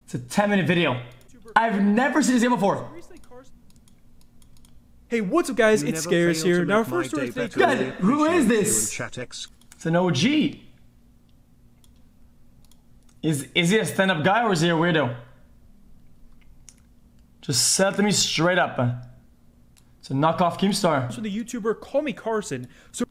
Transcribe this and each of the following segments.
It's a 10-minute video. I've never seen this video before. Hey, what's up, guys? It's Scares here. Now, first story today. Guys, who is this? It's an OG. Is he a stand-up guy or is he a weirdo? Just say it to me straight up. It's a knockoff Keemstar. So the YouTuber CallMeCarson. So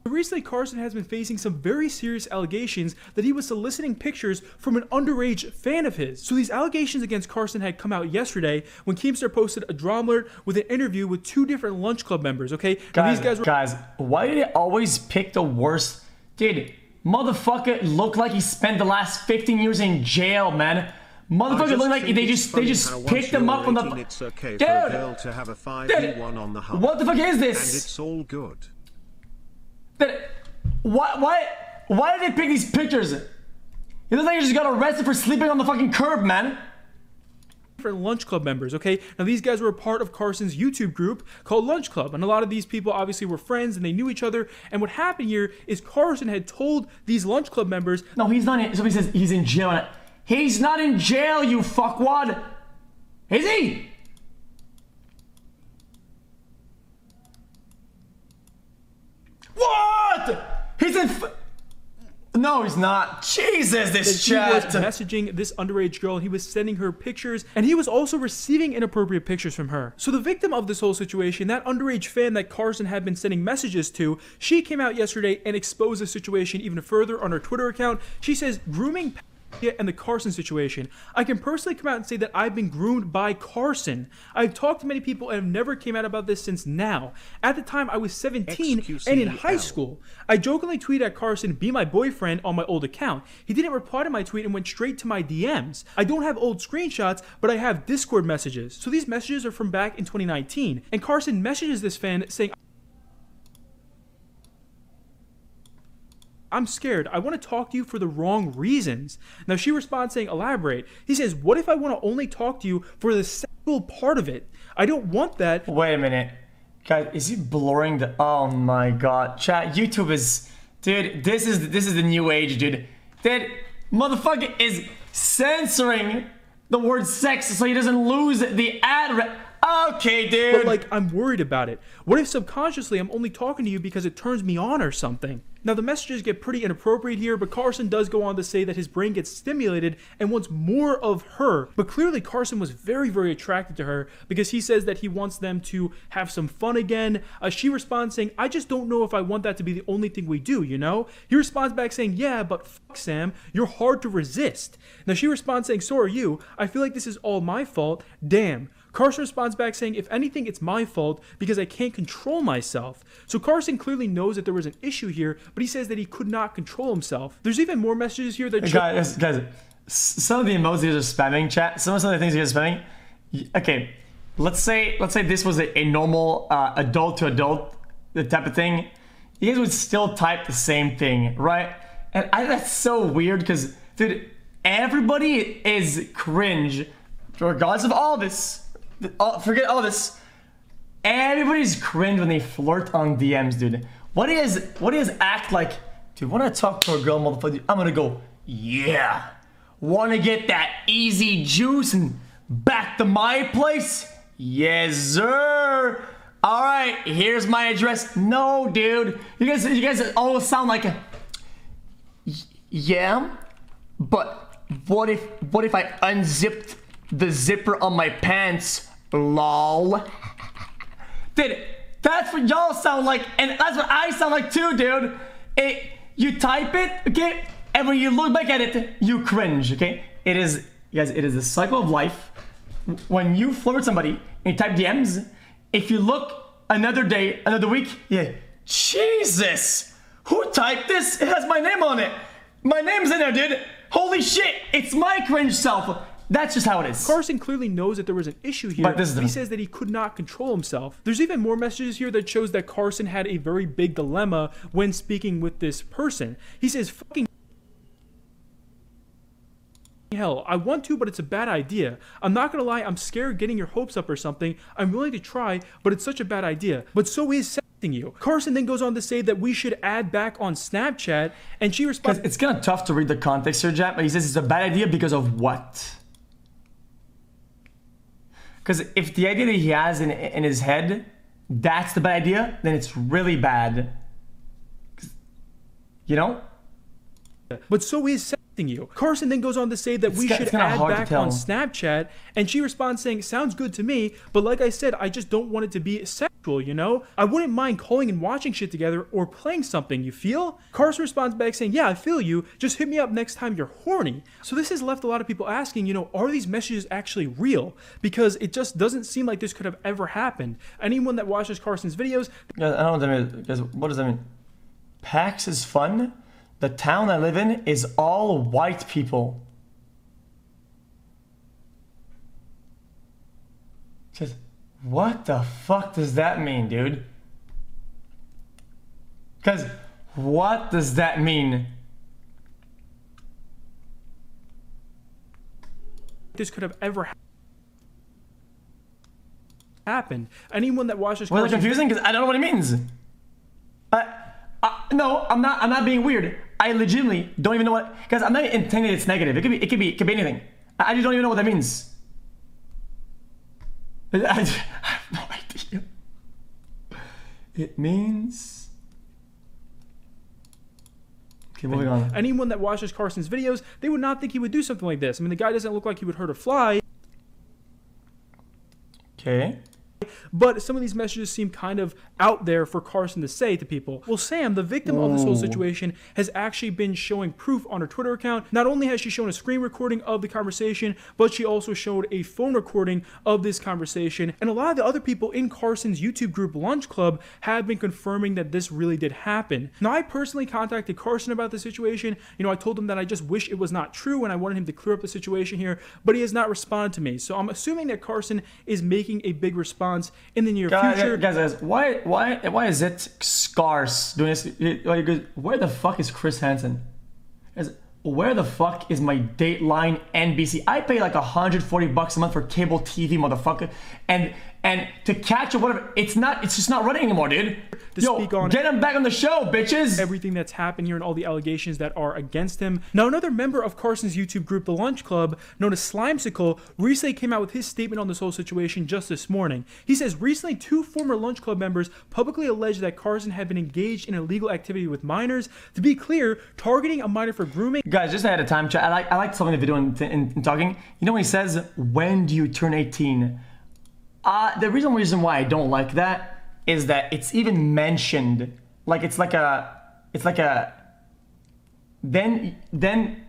recently, Carson has been facing some very serious allegations that he was soliciting pictures from an underage fan of his. So these allegations against Carson had come out yesterday when Keemstar posted a drama alert with an interview with 2 different lunch club members, okay? Guys, why do they always pick the worst? Dude, motherfucker looked like he spent the last 15 years in jail, man. Motherfucker look like they just picked him up from the... It's okay dude, for a girl to have a 5v1 on the hub. What the fuck is this? And it's all good. Why did they pick these pictures? It looks like you just got arrested for sleeping on the fucking curb, man. Different lunch club members, okay? Now these guys were a part of Carson's YouTube group called Lunch Club, and a lot of these people obviously were friends and they knew each other. And what happened here is Carson had told these lunch club members, no, he's not in, somebody says he's in jail. He's not in jail, you fuckwad. Is he? What? He's in. No, he's not. Jesus, this chat. He was messaging this underage girl. He was sending her pictures, and he was also receiving inappropriate pictures from her. So the victim of this whole situation, that underage fan that Carson had been sending messages to, she came out yesterday and exposed the situation even further on her Twitter account. She says, grooming and the Carson situation. I can personally come out and say that I've been groomed by Carson. I've talked to many people and have never came out about this since now. At the time, I was 17 and in high school. I jokingly tweeted at Carson, be my boyfriend, on my old account. He didn't reply to my tweet and went straight to my DMs. I don't have old screenshots, but I have Discord messages. So these messages are from back in 2019. And Carson messages this fan saying, I'm scared. I want to talk to you for the wrong reasons. Now she responds saying, elaborate. He says, what if I want to only talk to you for the sexual part of it? I don't want that. Wait a minute. Guys, is he blurring the... Oh my god. Chat, YouTube is... Dude, this is the new age, dude. Dude, motherfucker is censoring the word sex so he doesn't lose the ad... Okay, dude. But like, I'm worried about it. What if subconsciously I'm only talking to you because it turns me on or something? Now the messages get pretty inappropriate here, but Carson does go on to say that his brain gets stimulated and wants more of her. But clearly Carson was very, very attracted to her because he says that he wants them to have some fun again. She responds saying, I just don't know if I want that to be the only thing we do, you know? He responds back saying, yeah, but fuck Sam, you're hard to resist. Now she responds saying, so are you. I feel like this is all my fault. Damn. Carson responds back saying, if anything, it's my fault because I can't control myself. So Carson clearly knows that there was an issue here, but he says that he could not control himself. There's even more messages here that... Guys, some of the emojis are spamming, chat. Some of the things you guys are spamming. Okay, let's say this was a normal adult to adult type of thing. You guys would still type the same thing, right? And that's so weird because, dude, everybody is cringe regardless of all this. Forget all this. Everybody's cringe when they flirt on DMs, dude. What is act like? Dude, when I talk to a girl, motherfucker, I'm gonna go, yeah. Wanna get that easy juice and back to my place? Yes, sir. All right, here's my address. No, dude. You guys all sound like a, yeah. But what if I unzipped the zipper on my pants? Lol. Dude, that's what y'all sound like, and that's what I sound like too, dude. You type it, okay, and when you look back at it, you cringe, okay? It is, guys, it is the cycle of life. When you flirt with somebody and you type DMs, if you look another day, another week, yeah, Jesus, who typed this? It has my name on it. My name's in there, dude. Holy shit, it's my cringe self. That's just how it is. Carson clearly knows that there was an issue here, but he says that he could not control himself. There's even more messages here that shows that Carson had a very big dilemma when speaking with this person. He says, fucking hell, I want to, but it's a bad idea. I'm not gonna lie, I'm scared getting your hopes up or something. I'm willing to try, but it's such a bad idea. But so is sexting you. Carson then goes on to say that we should add back on Snapchat, and she responds, it's kind of tough to read the context here, Jack, but he says it's a bad idea because of what? Because if the idea that he has in his head, that's the bad idea, then it's really bad. You know? But so is sexting you. Carson then goes on to say that we should add back on Snapchat, and she responds saying, sounds good to me, but like I said, I just don't want it to be sexual, you know? I wouldn't mind calling and watching shit together or playing something, you feel? Carson responds back saying, yeah, I feel you, just hit me up next time you're horny. So this has left a lot of people asking, you know, are these messages actually real? Because it just doesn't seem like this could have ever happened. Anyone that watches Carson's videos... Yeah, I don't know what that means. Guys, what does that mean? PAX is fun? The town I live in is all white people. Just, what the fuck does that mean, dude? Because, what does that mean? This could have ever happened. Anyone that watches... Well, it's confusing because I don't know what it means. No, I'm not being weird. I legitimately don't even know what, because I'm not intending it's negative. It could be anything. I just don't even know what that means. I have no idea. It means... Okay, moving on. Anyone that watches Carson's videos, they would not think he would do something like this. I mean, the guy doesn't look like he would hurt a fly. Okay. But some of these messages seem kind of out there for Carson to say to people. Well, Sam, the victim of this whole situation, has actually been showing proof on her Twitter account. Not only has she shown a screen recording of the conversation, but she also showed a phone recording of this conversation. And a lot of the other people in Carson's YouTube group Lunch Club have been confirming that this really did happen. Now, I personally contacted Carson about the situation. You know, I told him that I just wish it was not true and I wanted him to clear up the situation here, but he has not responded to me. So I'm assuming that Carson is making a big response in the near future. Guys, why is it scarce doing this? Where the fuck is Chris Hansen? Where the fuck is my Dateline NBC? I pay like $140 a month for cable TV, motherfucker, and to catch or whatever, it's just not running anymore, dude. Speak on get him back on the show, bitches. Everything that's happened here and all the allegations that are against him. Now, another member of Carson's YouTube group, The Lunch Club, known as Slimecicle, recently came out with his statement on this whole situation just this morning. He says, recently 2 former Lunch Club members publicly alleged that Carson had been engaged in illegal activity with minors. To be clear, targeting a minor for grooming. Guys, just ahead of time, chat. I like something the video and talking. You know when he says, when do you turn 18? The reason why I don't like that is that it's even mentioned, like it's like a then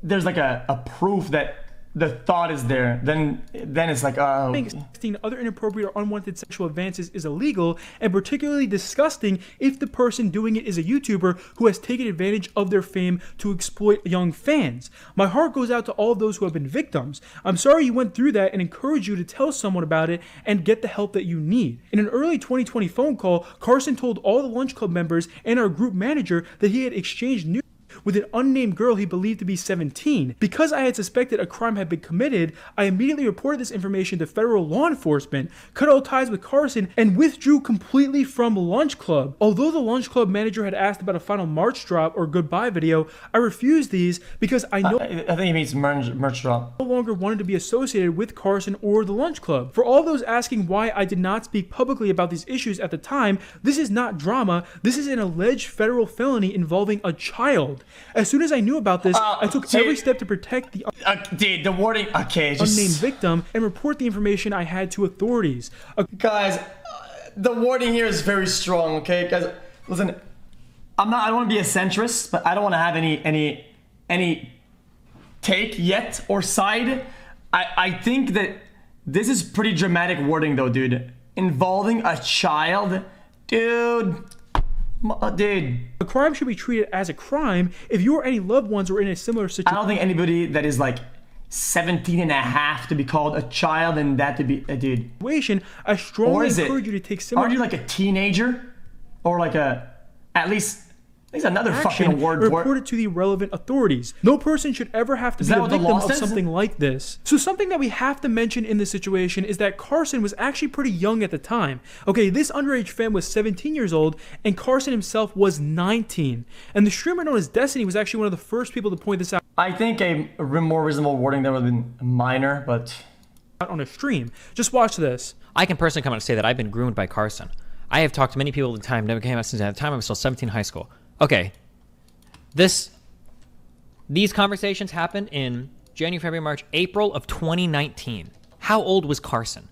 there's like a proof that the thought is there, then it's like, other inappropriate or unwanted sexual advances is illegal and particularly disgusting if the person doing it is a YouTuber who has taken advantage of their fame to exploit young fans. My heart goes out to all of those who have been victims. I'm sorry you went through that and encourage you to tell someone about it and get the help that you need. In an early 2020 phone call, Carson told all the Lunch Club members and our group manager that he had exchanged news with an unnamed girl he believed to be 17. Because I had suspected a crime had been committed, I immediately reported this information to federal law enforcement, cut all ties with Carson, and withdrew completely from Lunch Club. Although the Lunch Club manager had asked about a final March drop or goodbye video, I refused these because I know I think he means merch drop. No longer wanted to be associated with Carson or the Lunch Club. For all those asking why I did not speak publicly about these issues at the time, this is not drama. This is an alleged federal felony involving a child. As soon as I knew about this, I took every step to protect the the wording, unnamed victim and report the information I had to authorities. Guys, the wording here is very strong, okay? Guys, listen, I don't want to be a centrist, but I don't want to have any take yet or side. I think that this is pretty dramatic wording though, dude. Involving a child, dude. A crime should be treated as a crime. If you or any loved ones are in a similar situation, I don't think anybody that is like 17 and a half to be called a child and that to be a dude. I strongly encourage you to take similar. Aren't you like a teenager? Or like at least another fucking word. Report it to the relevant authorities. No person should ever have to be a victim of something like this. So something that we have to mention in this situation is that Carson was actually pretty young at the time. Okay, this underage fan was 17 years old and Carson himself was 19. And the streamer known as Destiny was actually one of the first people to point this out. I think a more reasonable wording there would have been minor, but on a stream. Just watch this. I can personally come out and say that I've been groomed by Carson. I have talked to many people at the time, never came out since at the time I was still 17 in high school. Okay. These conversations happened in January, February, March, April of 2019. How old was Carson?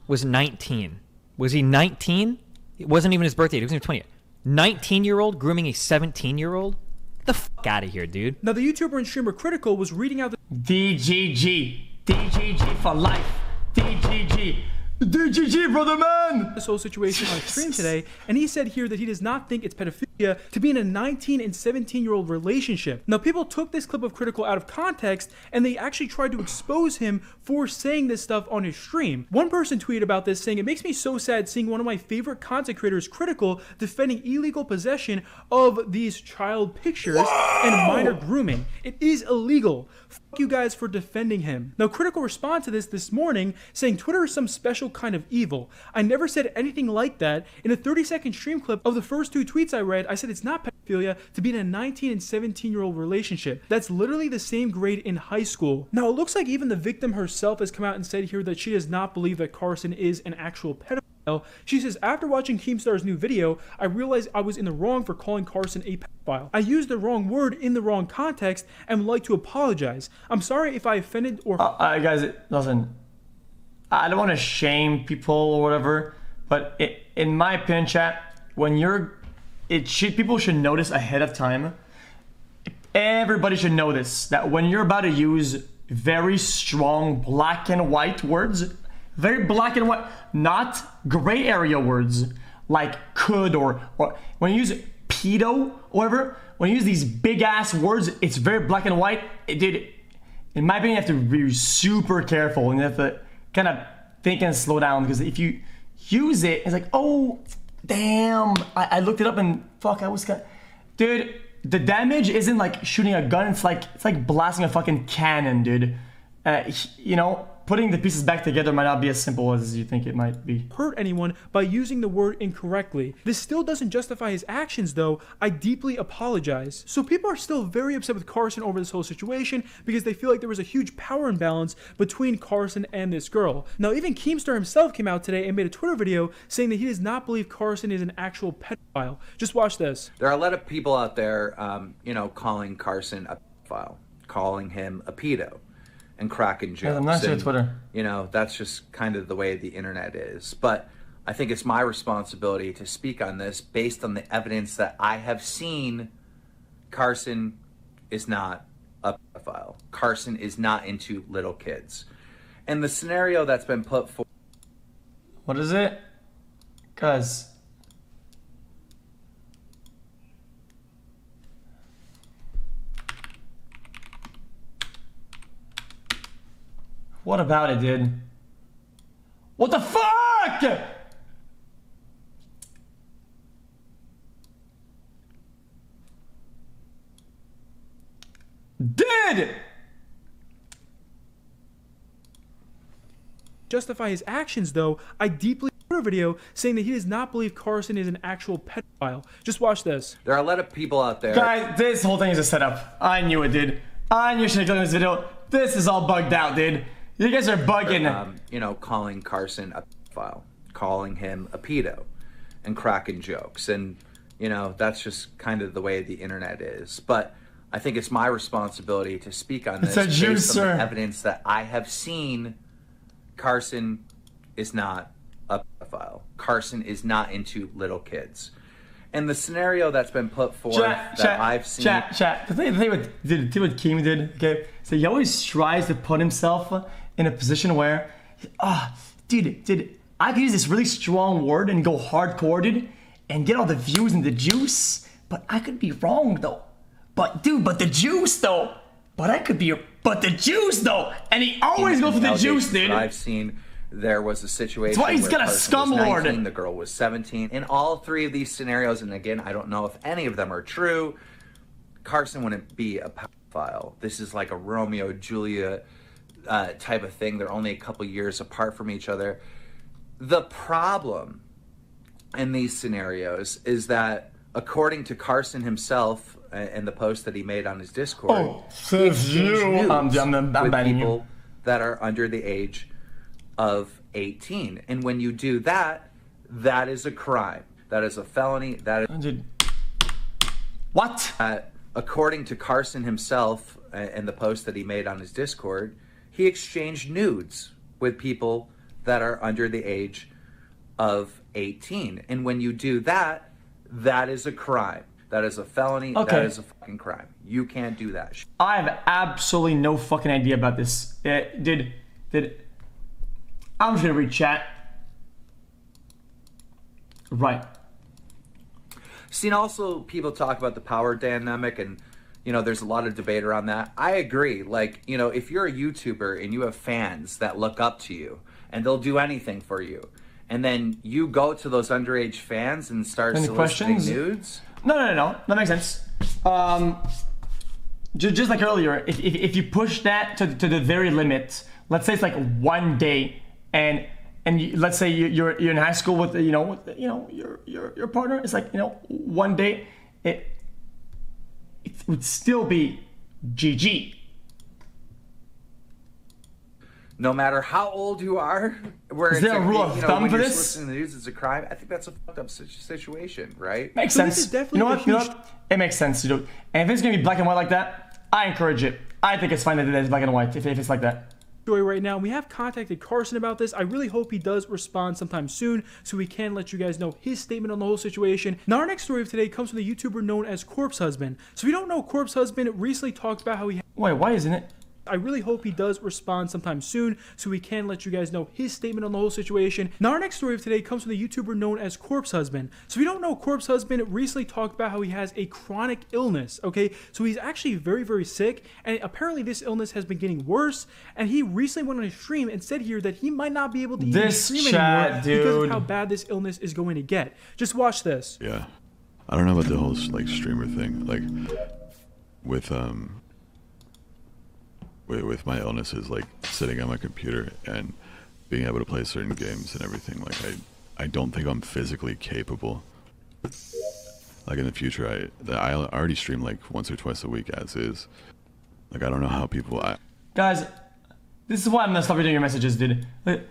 Was 19. Was he 19? It wasn't even his birthday. It wasn't even 20. 19-year-old grooming a 17-year-old? Get the fuck out of here, dude. Now, the YouTuber and streamer Critical was reading out the DGG for life. DGG, brother man! this whole situation on stream today, and he said here that he does not think it's pedophilia to be in a 19 and 17-year-old relationship. Now, people took this clip of Critical out of context, and they actually tried to expose him for saying this stuff on his stream. One person tweeted about this saying, "It makes me so sad seeing one of my favorite content creators, Critical, defending illegal possession of these child pictures and minor grooming. It is illegal. Fuck you guys for defending him." Now, Critical responded to this morning saying, "Twitter is some special kind of evil. I never said anything like that. In a 30-second stream clip of the first 2 tweets I read, I said it's not pedophilia to be in a 19 and 17-year-old relationship. That's literally the same grade in high school." Now, it looks like even the victim herself has come out and said here that she does not believe that Carson is an actual pedophile. She says, "After watching Keemstar's new video, I realized I was in the wrong for calling Carson a pedophile. I used the wrong word in the wrong context and would like to apologize. I'm sorry if I offended or..." Guys, listen. I don't want to shame people or whatever, but in my opinion, chat, when people should notice ahead of time. Everybody should know this, that when you're about to use very strong black and white words, very black and white, not gray area words like could or when you use pedo or whatever, when you use these big ass words, it's very black and white. Dude, in my opinion, you have to be super careful and you have to kind of think and slow down, because if you use it, it's like, oh, damn, I looked it up and fuck, I was kind of... Dude, the damage isn't like shooting a gun, it's like blasting a fucking cannon, dude. You know, putting the pieces back together might not be as simple as you think it might be. Hurt anyone by using the word incorrectly. This still doesn't justify his actions though. I deeply apologize. So people are still very upset with Carson over this whole situation because they feel like there was a huge power imbalance between Carson and this girl. Now, even Keemstar himself came out today and made a Twitter video saying that he does not believe Carson is an actual pedophile. Just watch this. There are a lot of people out there, calling Carson a pedophile, calling him a pedo, and cracking jokes. Yeah, I'm not sure Twitter. You know, that's just kind of the way the internet is. But I think it's my responsibility to speak on this based on the evidence that I have seen. Carson is not a pedophile. Carson is not into little kids. And the scenario that's been put forward... What is it? Cause... What about it, dude? What the fuck? Dude! Justify his actions though, I deeply a video saying that he does not believe Carson is an actual pedophile. Just watch this. There are a lot of people out there... Guys, this whole thing is a setup. I knew it, dude. I knew you should have done this video. This is all bugged out, dude. You guys are bugging. Calling Carson a pedophile, calling him a pedo, and cracking jokes. And, that's just kind of the way the internet is. But I think it's my responsibility to speak on this based on the evidence that I have seen. Carson is not a pedophile. Carson is not into little kids. And the scenario that's been put forth I've seen... The thing what Keem did, okay, so he always tries to put himself in a position where, dude, I could use this really strong word and go hardcore, dude, and get all the views and the juice, but I could be wrong, though. But the juice, though. But the juice, though. And he always goes for the juice, dude. I've seen... There was a situation why he's where got a scum was 19, lord. The girl was 17. In all three of these scenarios, and again, I don't know if any of them are true, Carson wouldn't be a pedophile. This is like a Romeo Julia type of thing. They're only a couple years apart from each other. The problem in these scenarios is that, according to Carson himself and the post that he made on his Discord, he exchanged nudes with people that are under the age of 18. And when you do that, that is a crime. That is a felony. That is... What? According to Carson himself and the post that he made on his Discord, he exchanged nudes with people that are under the age of 18. And when you do that, that is a crime. That is a felony. Okay. That is a fucking crime. You can't do that. I have absolutely no fucking idea about this. I'm just gonna read chat. Right. See, and also people talk about the power dynamic, and you know, there's a lot of debate around that. I agree. Like, you know, if you're a YouTuber and you have fans that look up to you and they'll do anything for you, and then you go to those underage fans and start soliciting nudes. No. That makes sense. Just like earlier, if you push that to the very limit, let's say it's like 1 day, and let's say you're in high school with your partner. It's like 1 day, it would still be GG. No matter how old you are, where is there a rule of thumb for this? Soliciting the news is a crime. I think that's a fucked up situation, right? Makes So sense. this is definitely You know what? It makes sense to do. And if it's gonna be black and white like that, I encourage it. I think it's fine that it's black and white if it's like that. Story right now. We have contacted Carson about this. I really hope he does respond sometime soon so we can let you guys know his statement on the whole situation. Now, our next story of today comes from the YouTuber known as Corpse Husband. So if you don't know, Corpse Husband recently talked about how he... Wait, why isn't it? I really hope he does respond sometime soon so we can let you guys know his statement on the whole situation. Now, our next story of today comes from the YouTuber known as Corpse Husband. So if you don't know, Corpse Husband recently talked about how he has a chronic illness, okay? So he's actually very, very sick, and apparently this illness has been getting worse, and he recently went on a stream and said here that he might not be able to even stream anymore because of how bad this illness is going to get. Just watch this. Yeah. I don't know about the whole like streamer thing. Like with my illnesses, like sitting on my computer and being able to play certain games and everything, like I don't think I'm physically capable. Like in the future, I already stream like once or twice a week as is. Like I don't know how people. Guys, this is why I'm gonna stop reading your messages, dude. Like,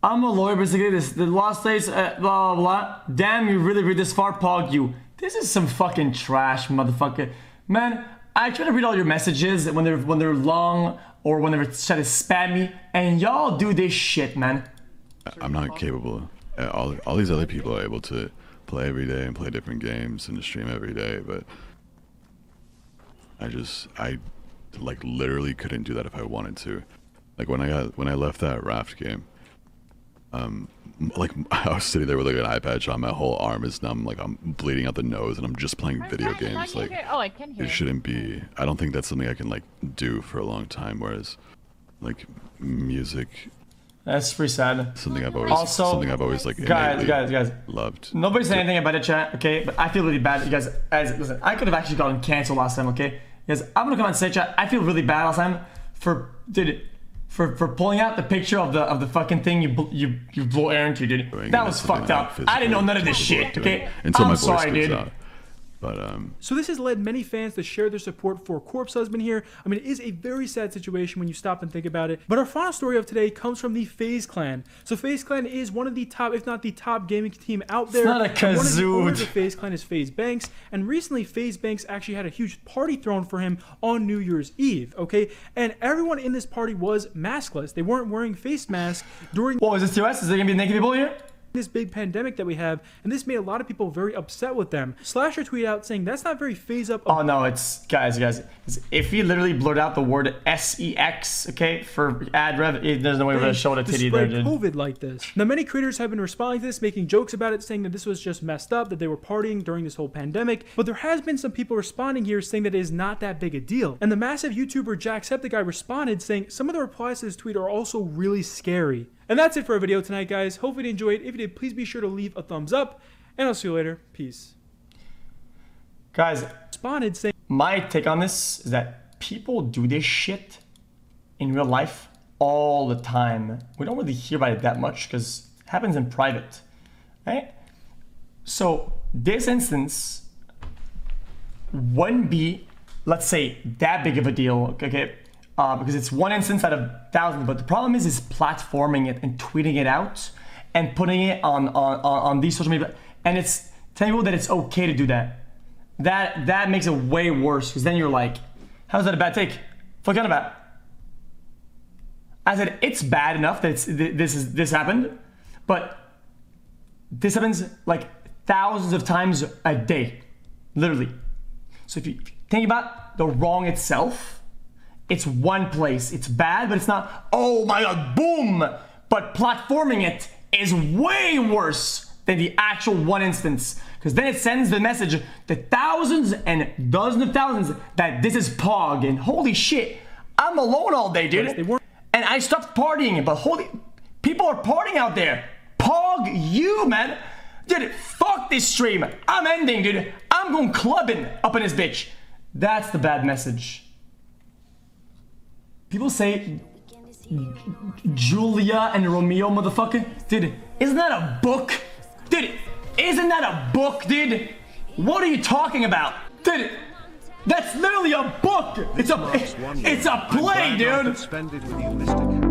I'm a lawyer, basically. The law states blah blah blah. Damn, you really read this far, Pog you. This is some fucking trash, motherfucker. Man, I try to read all your messages when they're long or when they're trying to spam me, and y'all do this shit, man. I'm not capable. All these other people are able to play every day and play different games and stream every day, but I like literally couldn't do that if I wanted to. Like when I left that raft game, like I was sitting there with like an eye patch on, my whole arm is numb, like I'm bleeding out the nose, and I'm just playing video games. Like I can hear. It shouldn't be. I don't think that's something I can like do for a long time. Whereas, like music, that's pretty sad. something I've always like guys, loved. Nobody said anything about it, chat. Okay, but I feel really bad. You guys, listen. I could have actually gotten canceled last time. Okay, guys, I'm gonna come out and say, chat. I feel really bad last time for pulling out the picture of the fucking thing you blow air into, dude. That was fucked up. I didn't know none of this shit. Okay, I'm sorry, dude. Out. But So this has led many fans to share their support for Corpse Husband here. I mean, it is a very sad situation when you stop and think about it. But our final story of today comes from the FaZe clan. So FaZe clan is one of the top, if not the top gaming team out there. It's not a kazoo. One of the owners of FaZe clan is FaZe Banks. And recently, FaZe Banks actually had a huge party thrown for him on New Year's Eve, okay? And everyone in this party was maskless. They weren't wearing face masks during... Whoa, is this TOS? Is there gonna be naked people here? This big pandemic that we have, and this made a lot of people very upset with them. Slasher tweeted out saying that's not very phase up. Oh no, it's guys. If he literally blurred out the word sex, okay, for ad rev, there's no way we're gonna show the titty there, dude. COVID like this. Now many creators have been responding to this, making jokes about it, saying that this was just messed up, that they were partying during this whole pandemic. But there has been some people responding here saying that it is not that big a deal. And the massive YouTuber Jacksepticeye responded saying some of the replies to this tweet are also really scary. And that's it for our video tonight, guys. Hopefully you enjoyed. If you did, please be sure to leave a thumbs up, and I'll see you later. Peace. Guys, Responded saying, my take on this is that people do this shit in real life all the time. We don't really hear about it that much because it happens in private, right? So this instance wouldn't be, let's say, that big of a deal, okay? Because it's one instance out of thousands. But the problem is platforming it and tweeting it out and putting it on these social media, and it's telling people that it's okay to do that. That makes it way worse, because then you're like, how's that a bad take? Fuck on about. I said it's bad enough that this happened, but this happens like thousands of times a day, literally. So if you think about the wrong itself, it's one place. It's bad, but it's not, oh my god, boom! But platforming it is way worse than the actual one instance, because then it sends the message to thousands and dozens of thousands that this is Pog, and holy shit, I'm alone all day, dude. And I stopped partying, but holy, people are partying out there. Pog you, man. Dude, fuck this stream. I'm ending, dude. I'm going clubbing up in this bitch. That's the bad message. People say Julia and Romeo, motherfucker. Dude, isn't that a book? Dude, isn't that a book, dude? What are you talking about? Dude, that's literally a book. It's a play, dude. Spend it with you, Mr.